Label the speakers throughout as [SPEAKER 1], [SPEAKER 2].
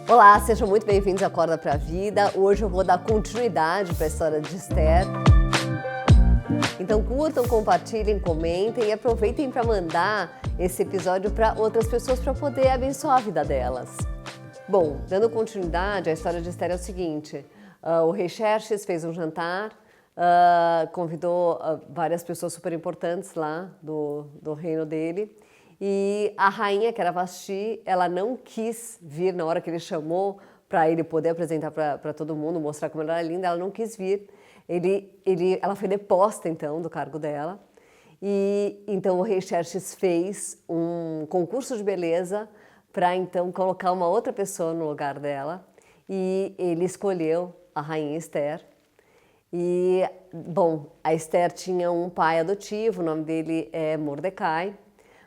[SPEAKER 1] Olá, sejam muito bem-vindos à Acorda pra Vida. Hoje eu vou dar continuidade para a história de Esther. Então curtam, compartilhem, comentem e aproveitem para mandar esse episódio para outras pessoas para poder abençoar a vida delas. Bom, dando continuidade, a história de Esther é o seguinte. O rei Xerxes fez um jantar, convidou várias pessoas super importantes lá do reino dele. E a rainha, que era Vasti, ela não quis vir na hora que ele chamou para ele poder apresentar para todo mundo, mostrar como ela era linda, ela não quis vir. Ela foi deposta, então, do cargo dela. E então o rei Xerxes fez um concurso de beleza para, então, colocar uma outra pessoa no lugar dela. E ele escolheu a rainha Esther. E, bom, a Esther tinha um pai adotivo, o nome dele é Mordecai.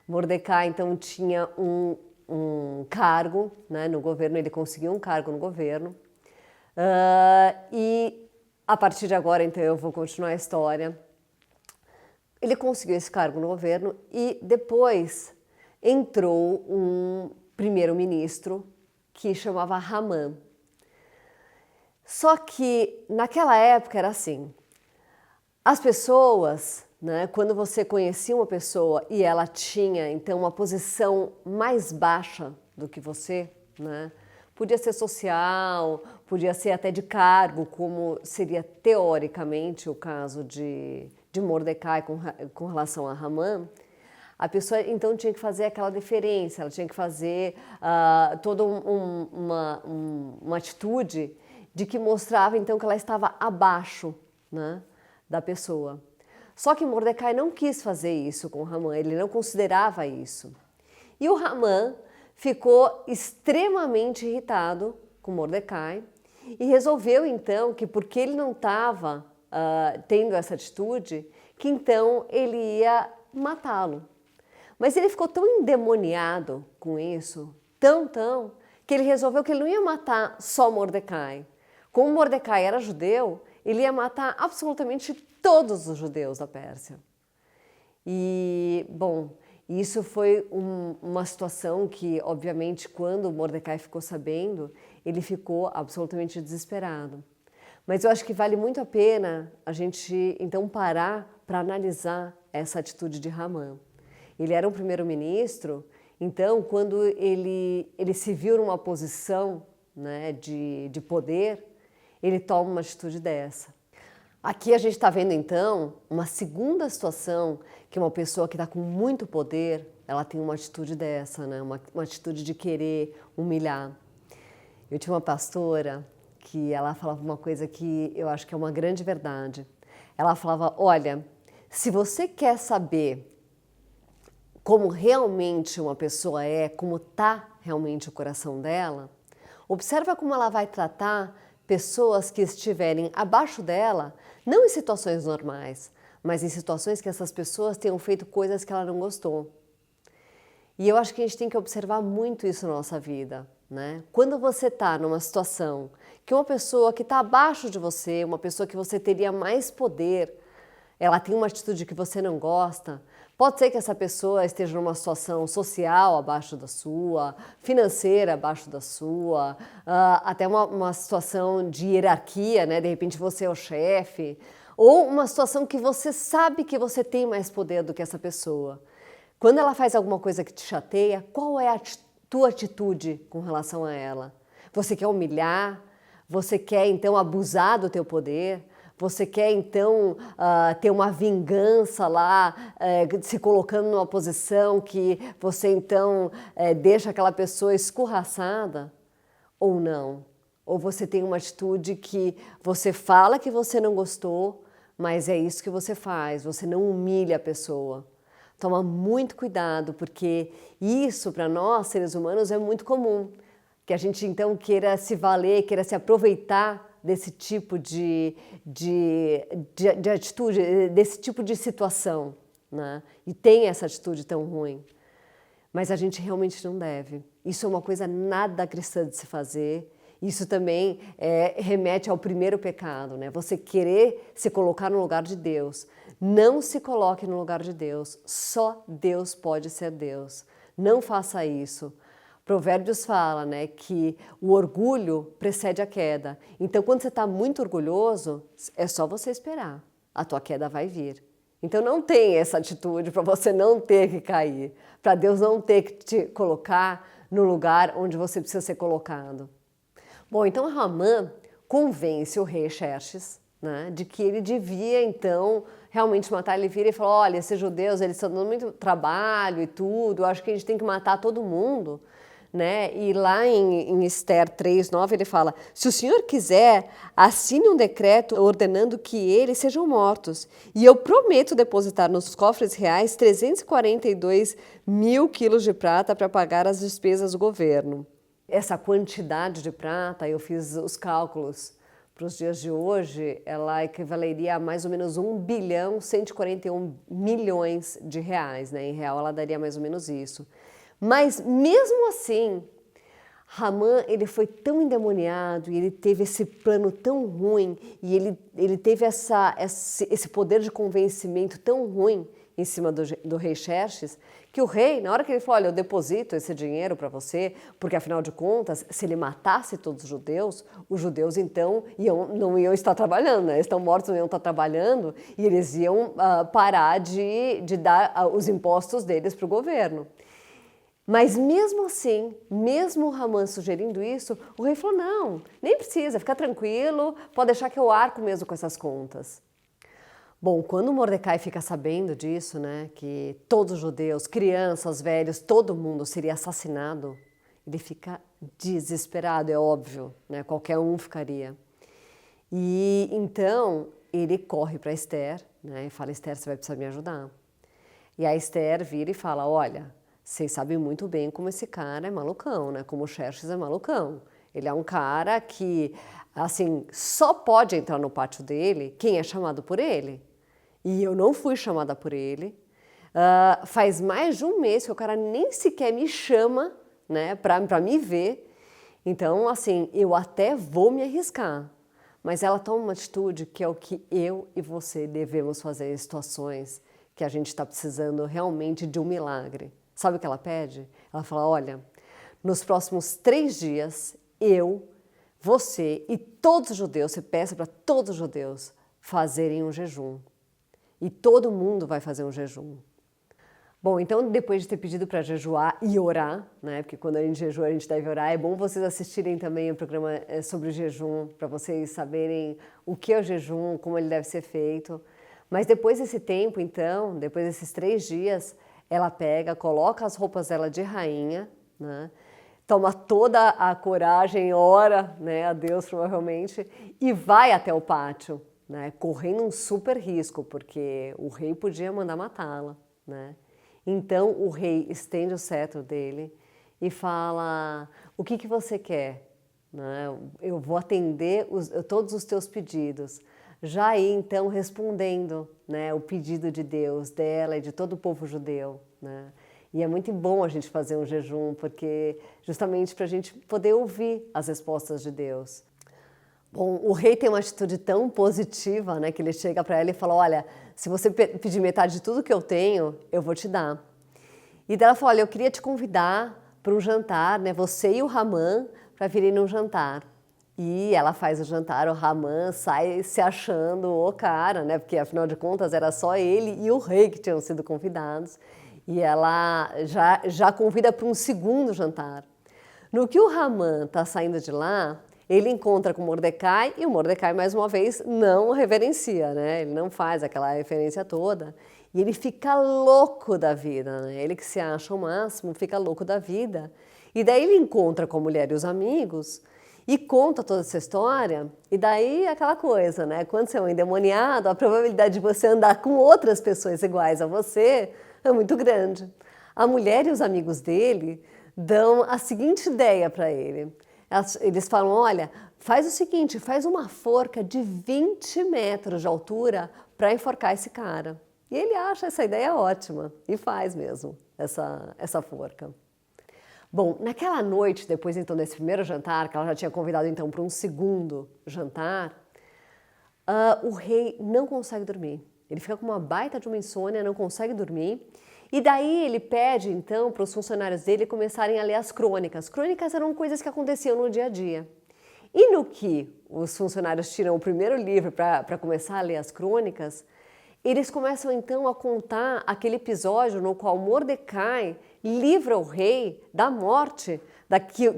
[SPEAKER 1] Mordecai, então, tinha um cargo, né, no governo, ele conseguiu um cargo no governo. E a partir de agora, então, eu vou continuar a história. Ele conseguiu esse cargo no governo e depois entrou um primeiro-ministro que chamava Hamã. Só que naquela época era assim, as pessoas, né, quando você conhecia uma pessoa e ela tinha, então, uma posição mais baixa do que você, né, podia ser social, podia ser até de cargo, como seria teoricamente o caso de Mordecai com relação a Hamã, a pessoa, então, tinha que fazer aquela deferência, ela tinha que fazer toda uma atitude de que mostrava, então, que ela estava abaixo, né, da pessoa. Só que Mordecai não quis fazer isso com Hamã, ele não considerava isso. E o Hamã ficou extremamente irritado com Mordecai e resolveu, então, que porque ele não estava tendo essa atitude, que então ele ia matá-lo. Mas ele ficou tão endemoniado com isso, tão, que ele resolveu que ele não ia matar só Mordecai. Como Mordecai era judeu, ele ia matar absolutamente todos os judeus da Pérsia. E, bom, isso foi uma situação que, obviamente, quando Mordecai ficou sabendo, ele ficou absolutamente desesperado. Mas eu acho que vale muito a pena a gente, então, parar para analisar essa atitude de Hamã. Ele era um primeiro-ministro, então, quando ele se viu numa posição, né, de poder, ele toma uma atitude dessa. Aqui a gente está vendo, então, uma segunda situação que uma pessoa que está com muito poder, ela tem uma atitude dessa, né? Uma atitude de querer humilhar. Eu tinha uma pastora que ela falava uma coisa que eu acho que é uma grande verdade. Ela falava, olha, se você quer saber como realmente uma pessoa é, como está realmente o coração dela, observa como ela vai tratar pessoas que estiverem abaixo dela, não em situações normais, mas em situações que essas pessoas tenham feito coisas que ela não gostou. E eu acho que a gente tem que observar muito isso na nossa vida, né? Quando você está numa situação que uma pessoa que está abaixo de você, uma pessoa que você teria mais poder, ela tem uma atitude que você não gosta, pode ser que essa pessoa esteja numa situação social abaixo da sua, financeira abaixo da sua, até uma situação de hierarquia, né? De repente você é o chefe, ou uma situação que você sabe que você tem mais poder do que essa pessoa. Quando ela faz alguma coisa que te chateia, qual é a tua atitude com relação a ela? Você quer humilhar? Você quer, então, abusar do teu poder? Você quer, então, ter uma vingança lá, se colocando numa posição que você, então, deixa aquela pessoa escorraçada? Ou não? Ou você tem uma atitude que você fala que você não gostou, mas é isso que você faz, você não humilha a pessoa. Toma muito cuidado, porque isso, para nós, seres humanos, é muito comum. Que a gente, então, queira se valer, queira se aproveitar desse tipo de atitude, desse tipo de situação, né? E tem essa atitude tão ruim. Mas a gente realmente não deve. Isso é uma coisa nada cristã de se fazer. Isso também remete ao primeiro pecado, né? Você querer se colocar no lugar de Deus. Não se coloque no lugar de Deus. Só Deus pode ser Deus. Não faça isso. Provérbios fala, né, que o orgulho precede a queda. Então, quando você está muito orgulhoso, é só você esperar. A tua queda vai vir. Então, não tem essa atitude para você não ter que cair, para Deus não ter que te colocar no lugar onde você precisa ser colocado. Bom, então Ramã convence o rei Xerxes, né, de que ele devia, então, realmente matar. Ele vira e fala, olha, esses judeus, eles estão dando muito trabalho e tudo, eu acho que a gente tem que matar todo mundo. Né? E lá em Esther 3:9 ele fala, se o Senhor quiser, assine um decreto ordenando que eles sejam mortos, e eu prometo depositar nos cofres reais 342 mil quilos de prata para pagar as despesas do governo. Essa quantidade de prata, eu fiz os cálculos para os dias de hoje, ela equivaleria a mais ou menos 1 bilhão 141 milhões de reais, né? Em real ela daria mais ou menos isso. Mas mesmo assim, Ramã, ele foi tão endemoniado e ele teve esse plano tão ruim e ele teve esse poder de convencimento tão ruim em cima do rei Xerxes, que o rei, na hora que ele falou, olha, eu deposito esse dinheiro para você, porque afinal de contas, se ele matasse todos os judeus então não iam estar trabalhando, né? Eles estão mortos, não iam estar trabalhando e eles iam parar de dar os impostos deles para o governo. Mas mesmo assim, mesmo o Ramã sugerindo isso, o rei falou, não, nem precisa, fica tranquilo, pode deixar que eu arco mesmo com essas contas. Bom, quando Mordecai fica sabendo disso, né, que todos os judeus, crianças, velhos, todo mundo seria assassinado, ele fica desesperado, é óbvio, né, qualquer um ficaria. E então ele corre para Esther, né, e fala, Esther, você vai precisar me ajudar. E a Esther vira e fala, olha, vocês sabem muito bem como esse cara é malucão, né? Como o Xerxes é malucão. Ele é um cara que, assim, só pode entrar no pátio dele quem é chamado por ele. E eu não fui chamada por ele. Faz mais de um mês que o cara nem sequer me chama, né, para me ver. Então, assim, eu até vou me arriscar. Mas ela toma uma atitude que é o que eu e você devemos fazer em situações que a gente está precisando realmente de um milagre. Sabe o que ela pede? Ela fala, olha, nos próximos 3 dias, eu, você e todos os judeus, você peça para todos os judeus fazerem um jejum. E todo mundo vai fazer um jejum. Bom, então depois de ter pedido para jejuar e orar, né, porque quando a gente jejua a gente deve orar, é bom vocês assistirem também o programa sobre o jejum, para vocês saberem o que é o jejum, como ele deve ser feito. Mas depois desse tempo, então, depois desses 3 dias, ela pega, coloca as roupas dela de rainha, né? Toma toda a coragem, ora, né, a Deus provavelmente, e vai até o pátio, né, correndo um super risco, porque o rei podia mandar matá-la, né? Então o rei estende o cetro dele e fala, o que você quer? Né? Eu vou atender todos os teus pedidos. Já aí, então, respondendo, né, o pedido de Deus, dela e de todo o povo judeu. Né? E é muito bom a gente fazer um jejum, porque justamente para a gente poder ouvir as respostas de Deus. Bom, o rei tem uma atitude tão positiva, né, que ele chega para ela e fala, olha, se você pedir metade de tudo que eu tenho, eu vou te dar. E daí ela fala, olha, eu queria te convidar para um jantar, né, você e o Ramã, para virem num jantar. E ela faz o jantar, o Ramã sai se achando o cara, né? Porque afinal de contas era só ele e o rei que tinham sido convidados. E ela já convida para um segundo jantar. No que o Ramã está saindo de lá, ele encontra com o Mordecai e o Mordecai, mais uma vez, não reverencia, né? Ele não faz aquela referência toda. E ele fica louco da vida, né? Ele que se acha o máximo, fica louco da vida. E daí ele encontra com a mulher e os amigos e conta toda essa história, e daí aquela coisa, né? Quando você é um endemoniado, a probabilidade de você andar com outras pessoas iguais a você é muito grande. A mulher e os amigos dele dão a seguinte ideia para ele. Eles falam, olha, faz o seguinte, faz uma forca de 20 metros de altura para enforcar esse cara. E ele acha essa ideia ótima, e faz mesmo essa forca. Bom, naquela noite, depois então desse primeiro jantar, que ela já tinha convidado então para um segundo jantar, o rei não consegue dormir. Ele fica com uma baita de uma insônia, não consegue dormir, E daí ele pede, então, para os funcionários dele começarem a ler as crônicas. Crônicas eram coisas que aconteciam no dia a dia. E no que os funcionários tiram o primeiro livro para começar a ler as crônicas, eles começam então a contar aquele episódio no qual Mordecai livra o rei da morte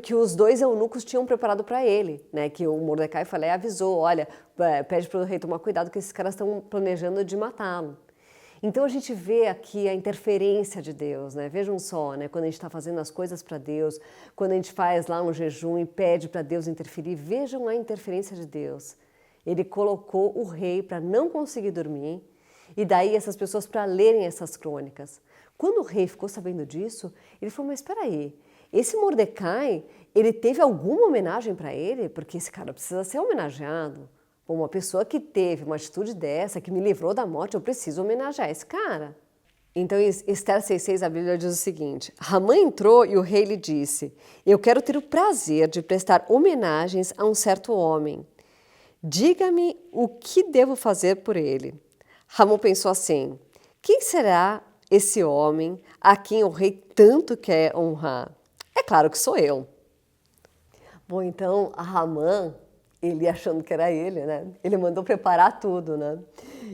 [SPEAKER 1] que os dois eunucos tinham preparado para ele, né? Que o Mordecai avisou, olha, pede para o rei tomar cuidado que esses caras estão planejando de matá-lo. Então a gente vê aqui a interferência de Deus, né? Vejam só, né? Quando a gente está fazendo as coisas para Deus, quando a gente faz lá um jejum e pede para Deus interferir, vejam a interferência de Deus. Ele colocou o rei para não conseguir dormir e daí essas pessoas para lerem essas crônicas. Quando o rei ficou sabendo disso, ele falou, mas espera aí, esse Mordecai, ele teve alguma homenagem para ele? Porque esse cara precisa ser homenageado. Bom, uma pessoa que teve uma atitude dessa, que me livrou da morte, eu preciso homenagear esse cara. Então, em Esther 6,6, a Bíblia diz o seguinte: Hamã entrou e o rei lhe disse, eu quero ter o prazer de prestar homenagens a um certo homem. Diga-me o que devo fazer por ele. Hamã pensou assim, quem será esse homem a quem o rei tanto quer honrar? É claro que sou eu. Bom, então, Hamã, ele achando que era ele, né? Ele mandou preparar tudo, né?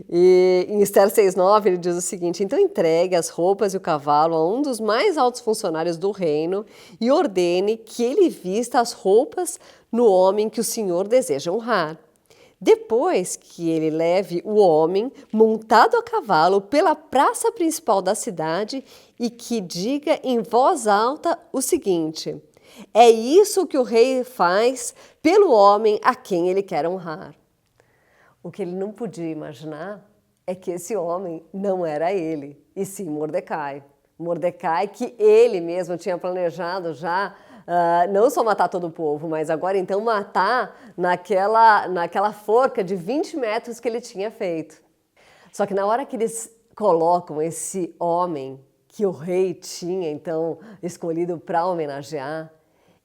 [SPEAKER 1] E em Esther 6,9 ele diz o seguinte, então entregue as roupas e o cavalo a um dos mais altos funcionários do reino e ordene que ele vista as roupas no homem que o Senhor deseja honrar. Depois que ele leve o homem montado a cavalo pela praça principal da cidade e que diga em voz alta o seguinte, é isso que o rei faz pelo homem a quem ele quer honrar. O que ele não podia imaginar é que esse homem não era ele, e sim Mordecai. Mordecai que ele mesmo tinha planejado já não só matar todo o povo, mas agora então matar naquela forca de 20 metros que ele tinha feito. Só que na hora que eles colocam esse homem que o rei tinha então escolhido para homenagear,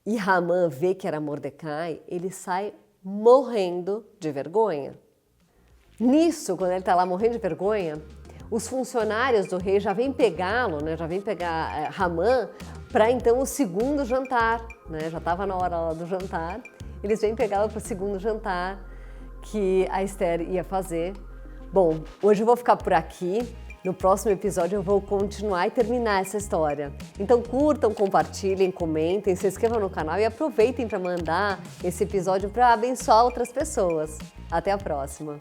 [SPEAKER 1] e Hamã vê que era Mordecai, ele sai morrendo de vergonha. Nisso, quando ele está lá morrendo de vergonha, os funcionários do rei já vêm pegá-lo, né? Já vêm pegar Hamã para então o segundo jantar, né? Já estava na hora lá do jantar, eles vêm pegá-lo para o segundo jantar que a Esther ia fazer. Bom, hoje eu vou ficar por aqui. No próximo episódio eu vou continuar e terminar essa história. Então curtam, compartilhem, comentem, se inscrevam no canal e aproveitem para mandar esse episódio para abençoar outras pessoas. Até a próxima!